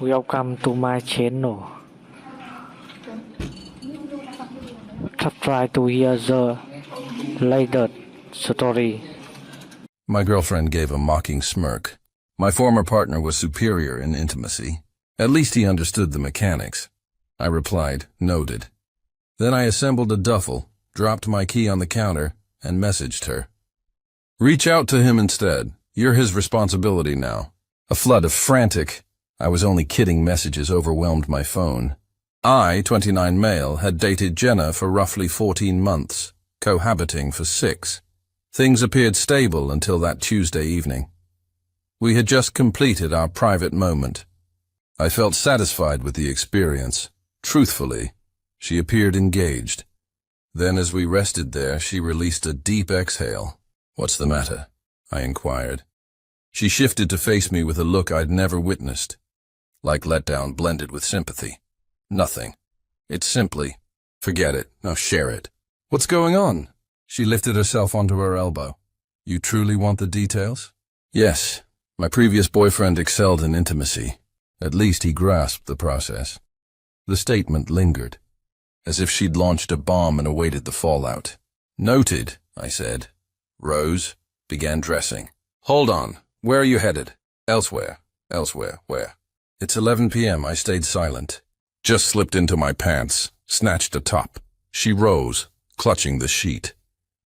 Welcome to my channel. Try to hear the latest story. My girlfriend gave a mocking smirk. My former partner was superior in intimacy. At least he understood the mechanics. I replied, noted. Then I assembled a duffel, dropped my key on the counter, and messaged her. Reach out to him instead. You're his responsibility now. A flood of frantic, I was only kidding messages overwhelmed my phone. I, 29 male, had dated Jenna for roughly 14 months, cohabiting for 6. Things appeared stable until that Tuesday evening. We had just completed our private moment. I felt satisfied with the experience. Truthfully, she appeared engaged. Then as we rested there, she released a deep exhale. What's the matter? I inquired. She shifted to face me with a look I'd never witnessed, like letdown blended with sympathy. Nothing. It's simply, forget it, now share it. What's going on? She lifted herself onto her elbow. You truly want the details? Yes. My previous boyfriend excelled in intimacy. At least he grasped the process. The statement lingered, as if she'd launched a bomb and awaited the fallout. Noted, I said. Rose, began dressing. Hold on. Where are you headed? Elsewhere. Elsewhere. Where? It's 11 p.m. I stayed silent. Just slipped into my pants, snatched a top. She rose, clutching the sheet.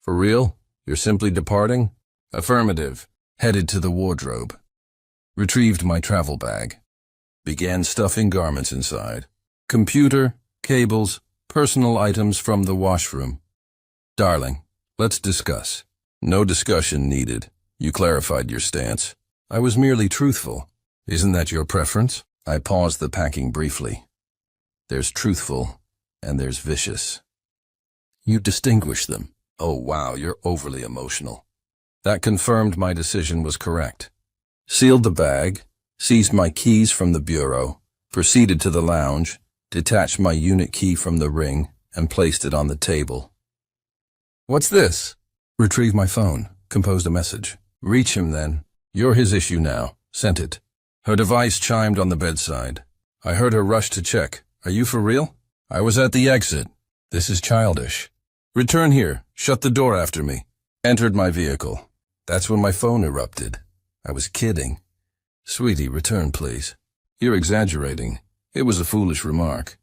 For real? You're simply departing? Affirmative. Headed to the wardrobe. Retrieved my travel bag. Began stuffing garments inside. Computer, cables, personal items from the washroom. Darling, let's discuss. No discussion needed. You clarified your stance. I was merely truthful. Isn't that your preference? I paused the packing briefly. There's truthful, and there's vicious. You distinguish them. Oh wow, you're overly emotional. That confirmed my decision was correct. Sealed the bag, seized my keys from the bureau, proceeded to the lounge, detached my unit key from the ring, and placed it on the table. What's this? Retrieved my phone, composed a message. Reach him then. You're his issue now. Sent it. Her device chimed on the bedside. I heard her rush to check. Are you for real? I was at the exit. This is childish. Return here. Shut the door after me. Entered my vehicle. That's when my phone erupted. I was kidding. Sweetie, return please. You're exaggerating. It was a foolish remark.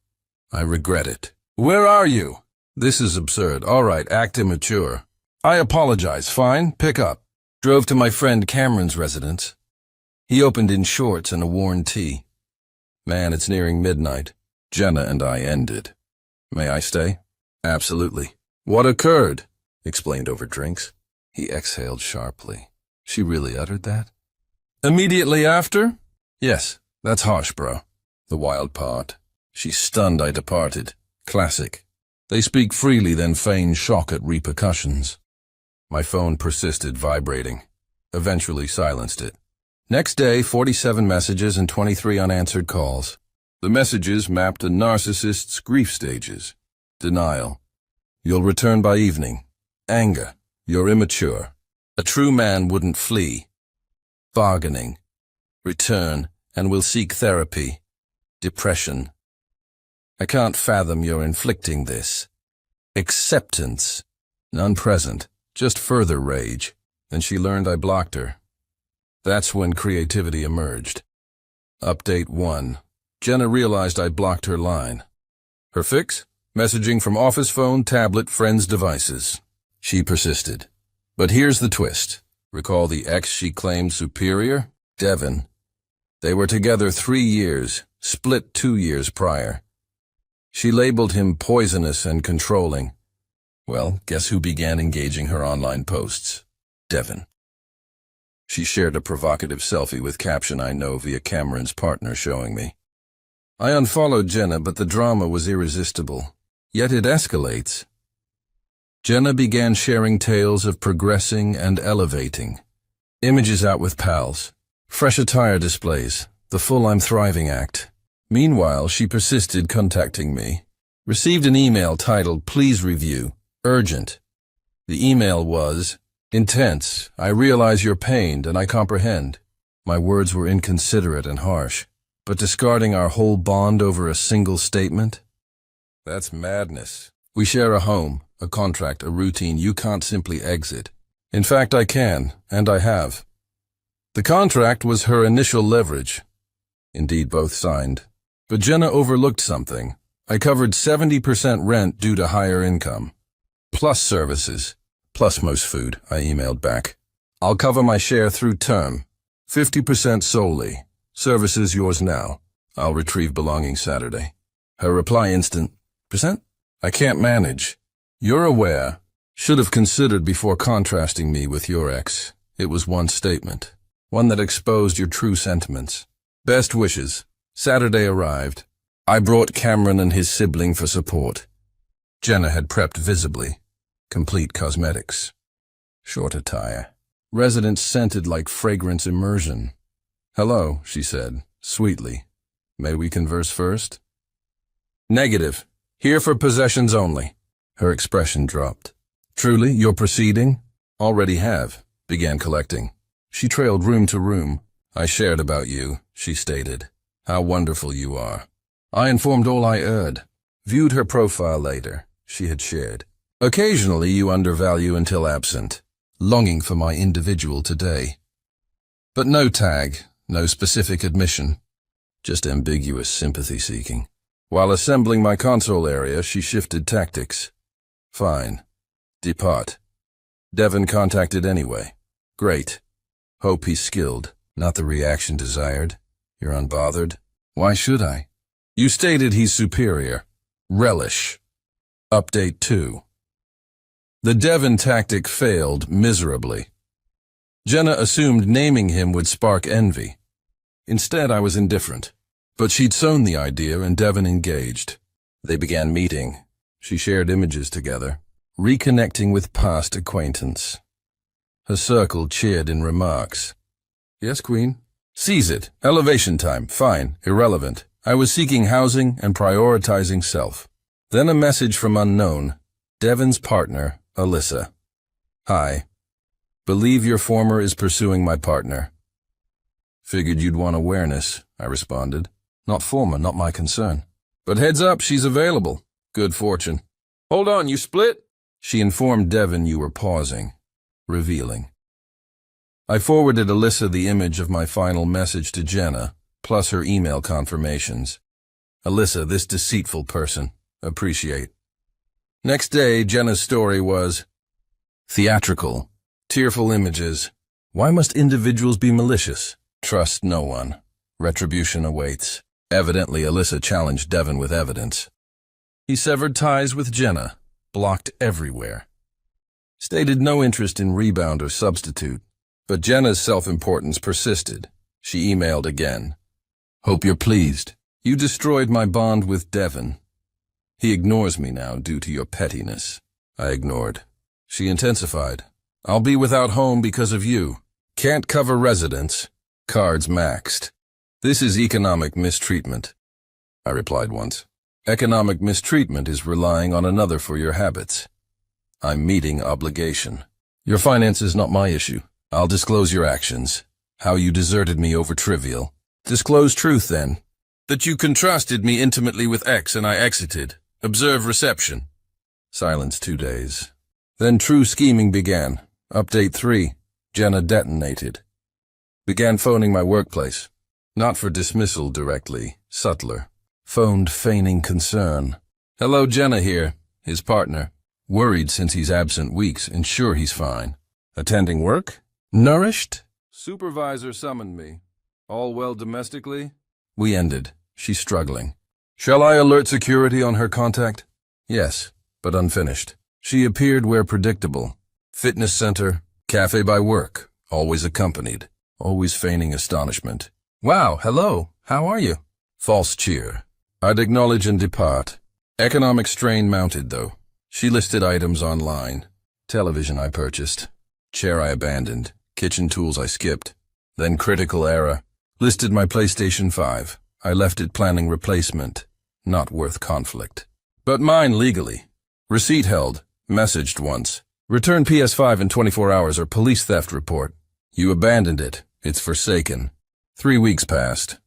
I regret it. Where are you? This is absurd. All right, act immature. I apologize. Fine, pick up. Drove to my friend Cameron's residence. He opened in shorts and a worn tee. Man, it's nearing midnight. Jenna and I ended. May I stay? Absolutely. What occurred? Explained over drinks. He exhaled sharply. She really uttered that? Immediately after? Yes, that's harsh, bro. The wild part. She's stunned I departed. Classic. They speak freely, then feign shock at repercussions. My phone persisted vibrating. Eventually silenced it. Next day, 47 messages and 23 unanswered calls. The messages mapped a narcissist's grief stages. Denial. You'll return by evening. Anger. You're immature. A true man wouldn't flee. Bargaining. Return, and will seek therapy. Depression. I can't fathom you're inflicting this. Acceptance. None present. Just further rage. Then she learned I blocked her. That's when creativity emerged. Update 1. Jenna realized I blocked her line. Her fix? Messaging from office phone, tablet, friends' devices. She persisted. But here's the twist. Recall the ex she claimed superior? Devin. They were together 3 years, split 2 years prior. She labeled him poisonous and controlling. Well, guess who began engaging her online posts? Devin. She shared a provocative selfie with caption I know via Cameron's partner showing me. I unfollowed Jenna, but the drama was irresistible. Yet it escalates. Jenna began sharing tales of progressing and elevating. Images out with pals. Fresh attire displays. The full I'm thriving act. Meanwhile, she persisted contacting me. Received an email titled, Please Review. Urgent. The email was, Intense. I realize you're pained and I comprehend. My words were inconsiderate and harsh. but discarding our whole bond over a single statement? That's madness. We share a home, a contract, a routine you can't simply exit. In fact, I can, and I have. The contract was her initial leverage. Indeed, both signed. But Jenna overlooked something. I covered 70% rent due to higher income. Plus services. Plus most food, I emailed back. I'll cover my share through term. 50% solely. Services yours now. I'll retrieve belongings Saturday. Her reply instant. Percent? I can't manage. You're aware. Should have considered before contrasting me with your ex. It was one statement. One that exposed your true sentiments. Best wishes. Saturday arrived. I brought Cameron and his sibling for support. Jenna had prepped visibly. Complete cosmetics. Short attire. Residence scented like fragrance immersion. Hello, she said, sweetly. May we converse first? Negative. Here for possessions only. Her expression dropped. Truly, you're proceeding? Already have. Began collecting. She trailed room to room. I shared about you, she stated. How wonderful you are. I informed all I heard. Viewed her profile later. She had shared. Occasionally you undervalue until absent. Longing for my individual today. But no tag, no specific admission. Just ambiguous sympathy seeking. While assembling my console area, she shifted tactics. Fine. Depart. Devon contacted anyway. Great. Hope he's skilled, not the reaction desired. You're unbothered? Why should I? You stated he's superior. Relish. Update 2. The Devon tactic failed miserably. Jenna assumed naming him would spark envy. Instead, I was indifferent. But she'd sown the idea and Devon engaged. They began meeting. She shared images together, reconnecting with past acquaintance. Her circle cheered in remarks. Yes, Queen? Seize it. Elevation time. Fine. Irrelevant. I was seeking housing and prioritizing self. Then a message from unknown. Devon's partner, Alyssa. Hi. Believe your former is pursuing my partner. Figured you'd want awareness, I responded. Not former, not my concern. But heads up, she's available. Good fortune. Hold on, you split? She informed Devon you were pausing. Revealing. I forwarded Alyssa the image of my final message to Jenna, plus her email confirmations. Alyssa, this deceitful person. Appreciate. Next day, Jenna's story was theatrical, tearful images. Why must individuals be malicious? Trust no one. Retribution awaits. Evidently, Alyssa challenged Devon with evidence. He severed ties with Jenna, blocked everywhere. Stated no interest in rebound or substitute, but Jenna's self-importance persisted. She emailed again. Hope you're pleased. You destroyed my bond with Devon. He ignores me now due to your pettiness. I ignored. She intensified. I'll be without home because of you. Can't cover residence. Cards maxed. This is economic mistreatment. I replied once. Economic mistreatment is relying on another for your habits. I'm meeting obligation. Your finance is not my issue. I'll disclose your actions. How you deserted me over trivial. Disclose truth then. That you contrasted me intimately with X and I exited. Observe reception. Silence 2 days. Then true scheming began. Update 3. Jenna detonated. Began phoning my workplace. Not for dismissal directly, subtler. Phoned feigning concern. Hello, Jenna here, his partner. Worried since he's absent weeks and sure he's fine. Attending work? Nourished? Supervisor summoned me. All well domestically? We ended. She's struggling. Shall I alert security on her contact? Yes, but unfinished. She appeared where predictable. Fitness center, cafe by work, always accompanied, always feigning astonishment. Wow, hello, how are you? False cheer. I'd acknowledge and depart. Economic strain mounted, though. She listed items online. Television I purchased. Chair I abandoned. Kitchen tools I skipped. Then critical error. Listed my PlayStation 5. I left it planning replacement. Not worth conflict. But mine legally. Receipt held. Messaged once. Return PS5 in 24 hours or police theft report. You abandoned it. It's forsaken. 3 weeks passed.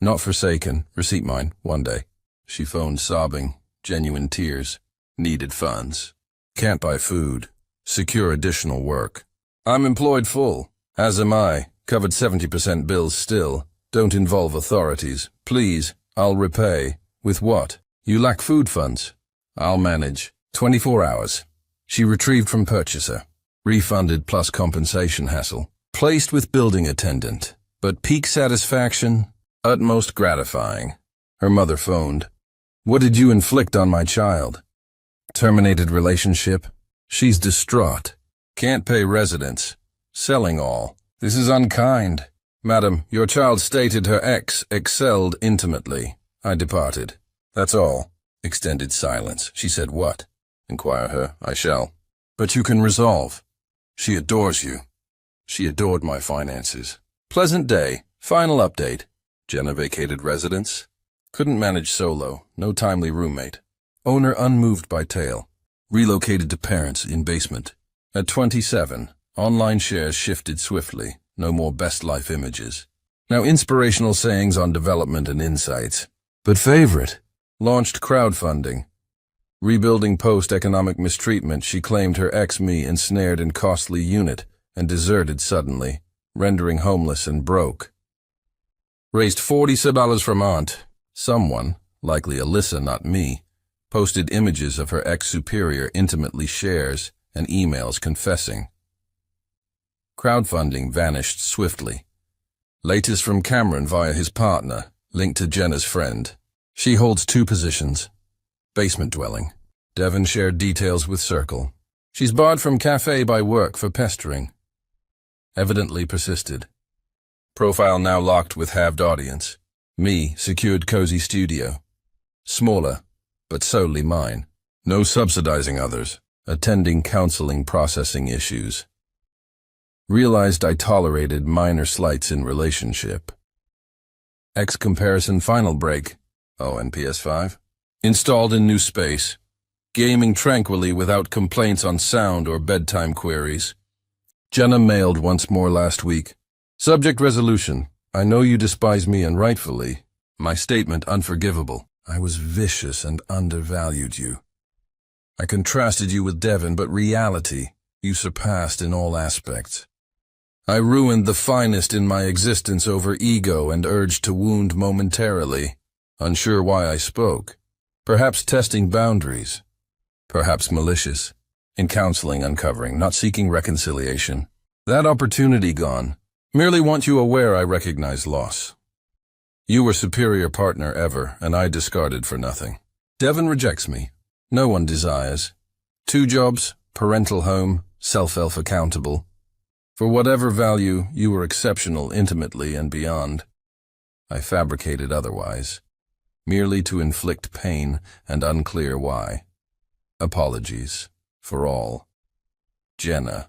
Not forsaken. Receipt mine. One day. She phoned sobbing. Genuine tears. Needed funds. Can't buy food. Secure additional work. I'm employed full. As am I. Covered 70% bills still. Don't involve authorities. Please. I'll repay. With what? You lack food funds. I'll manage. 24 hours. She retrieved from purchaser. Refunded plus compensation hassle. Placed with building attendant. But peak satisfaction? Utmost gratifying. Her mother phoned. What did you inflict on my child? Terminated relationship. She's distraught. Can't pay residence. Selling all. This is unkind. Madam, your child stated her ex excelled intimately. I departed. That's all. Extended silence. She said what? Inquire her. I shall. But you can resolve. She adores you. She adored my finances. Pleasant day. Final update. Jenna vacated residence. Couldn't manage solo. No timely roommate. Owner unmoved by tale. Relocated to parents in basement. At 27, online shares shifted swiftly. No more best life images. Now inspirational sayings on development and insights. But favorite. Launched crowdfunding. Rebuilding post-economic mistreatment, she claimed her ex-me ensnared in costly unit and deserted suddenly, rendering homeless and broke. Raised $40 from aunt. Someone, likely Alyssa, not me, posted images of her ex-superior intimately shares and emails confessing. Crowdfunding vanished swiftly. Latest from Cameron via his partner, linked to Jenna's friend. She holds 2 positions. Basement dwelling. Devon shared details with Circle. She's barred from cafe by work for pestering. Evidently persisted. Profile now locked with halved audience. Me secured cozy studio. Smaller, but solely mine. No subsidizing others. Attending counseling processing issues. Realized I tolerated minor slights in relationship. X comparison final break. Oh, and PS5. Installed in new space. Gaming tranquilly without complaints on sound or bedtime queries. Jenna mailed once more last week. Subject resolution. I know you despise me and rightfully. My statement unforgivable. I was vicious and undervalued you. I contrasted you with Devon, but reality, you surpassed in all aspects. I ruined the finest in my existence over ego and urge to wound momentarily. Unsure why I spoke. Perhaps testing boundaries. Perhaps malicious. In counseling uncovering, not seeking reconciliation. That opportunity gone. Merely want you aware I recognize loss. You were superior partner ever, and I discarded for nothing. Devon rejects me. No one desires. 2 jobs, parental home, self-elf accountable. For whatever value, you were exceptional intimately and beyond. I fabricated otherwise. Merely to inflict pain and unclear why. Apologies. For all. Jenna.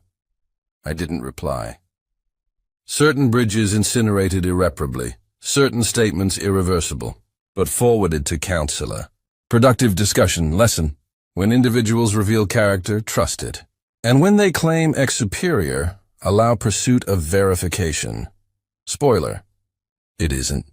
I didn't reply. Certain bridges incinerated irreparably, certain statements irreversible, but forwarded to counselor. Productive discussion, lesson. When individuals reveal character, trust it. And when they claim ex-superior, allow pursuit of verification. Spoiler. It isn't.